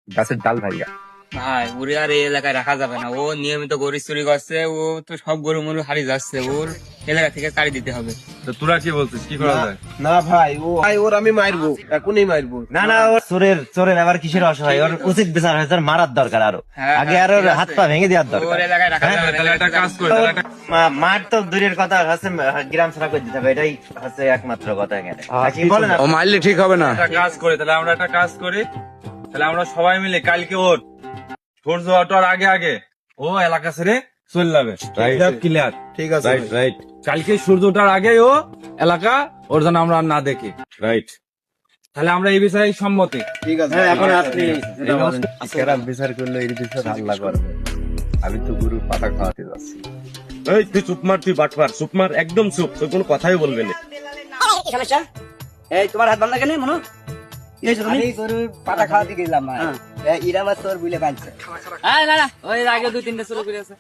গাছের ডাল ভাইয়া। ভাই ওরে আর এই এলাকায় রাখা যাবে না, ও নিয়মিত গরু চুরি করছে, ও তো সব গরু মরু হারিয়ে যাচ্ছে, ওর এলাকা থেকে তাড়ি দিতে হবে। তো তোরা কি বলছিস, কি করা যায়? না ভাই, ওর আমি মারবো, এখনই মারবো। না না, ওর চোরের আবার কিসের অসহায়, ওর উচিত বিচার হয়েছে, ওর মারার দরকার আরো, হ্যাঁ, আগে আরো ঠিক আছে। হাত পা ভেঙে দেওয়ার ওর দরকার। এলাকায় রাখা যাবে না। তাহলে একটা কাজ করে, মার তো দূরের কথা হচ্ছে, গ্রাম ছাড়া করে দিতে হবে, এটাই হচ্ছে একমাত্র কথা এখানে। কি বলেন ও মারলে ঠিক হবে না। একটা কাজ করে, তাহলে আমরা একটা কাজ করি, তাহলে আমরা সবাই মিলে কালকে ওর সূর্য ওঠার আগে আগে ও এলাকা ছেড়ে চলে যাবে। ক্লিয়ার? ঠিক আছে ভাই। রাইট কালকে সূর্য ওঠার আগে ও এলাকা ওর যেন আমরা আর না দেখি। রাইট। তাহলে আমরা এই বিষয়ে সম্মতি। ঠিক আছে হ্যাঁ, ভাই। এখন আপনি যেটা বলেন। খারাপ বিচার করলে এর বিচার আল্লাহ করবে। আমি তো গরুর পাতা খাওয়াতে যাচ্ছি। এই তুই চুপ মার, তুই বাটপার, চুপ মার, একদম চুপ, তুই কোনো কথাই বলবি না। সমস্যা? এই তোমার হাত ভালো লাগে না মনো? কি হয়েছে তুমি? আমি গরুর পাতা খাওয়াতে গেলাম ভাই, ইরামার তোর বুলে বাঁধছে। না না, ওই এর আগেও 2-3টা চুরি করে আছে।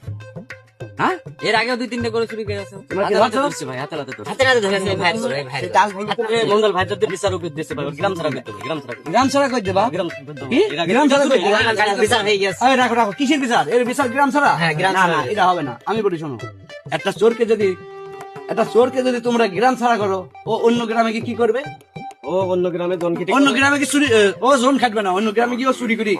হ্যাঁ? এর আগেও 2-3টা করে চুরি করে আছে। হাতে হাতে ধরছে ভাই, হাতে হাতে ধরছে। হাতে হাতে ধরেছে ভাই, ভাই। ডাল ভেঙে হাতে মঙ্গল ভাই যদি বিচার উপর দিতে পারবে, গ্রাম ছাড়া করতে হবে, গ্রাম ছাড়া করতে হবে। গ্রাম ছাড়া কই দেবা? গ্রাম ছাড়া করতে হবে। কি? গ্রাম ছাড়া কই দেবা? বিচার হয়ে গেছে। এই রাখো রাখো, কিসের বিচার? এর বিচার গ্রাম ছাড়া? হ্যাঁ, গ্রাম না, ছাড়া। না, এটা হবে না। আমি বলি শোনো, একটা চোরকে যদি তোমরা গ্রাম ছাড়া করো, ও অন্য গ্রামে গিয়ে কি করবে? ও অন্য গ্রামে জন কেটে অন্য গ্রামে কি চুরি, ও জোন খাটবে না, অন্য গ্রামে গিয়ে ও চুরি করি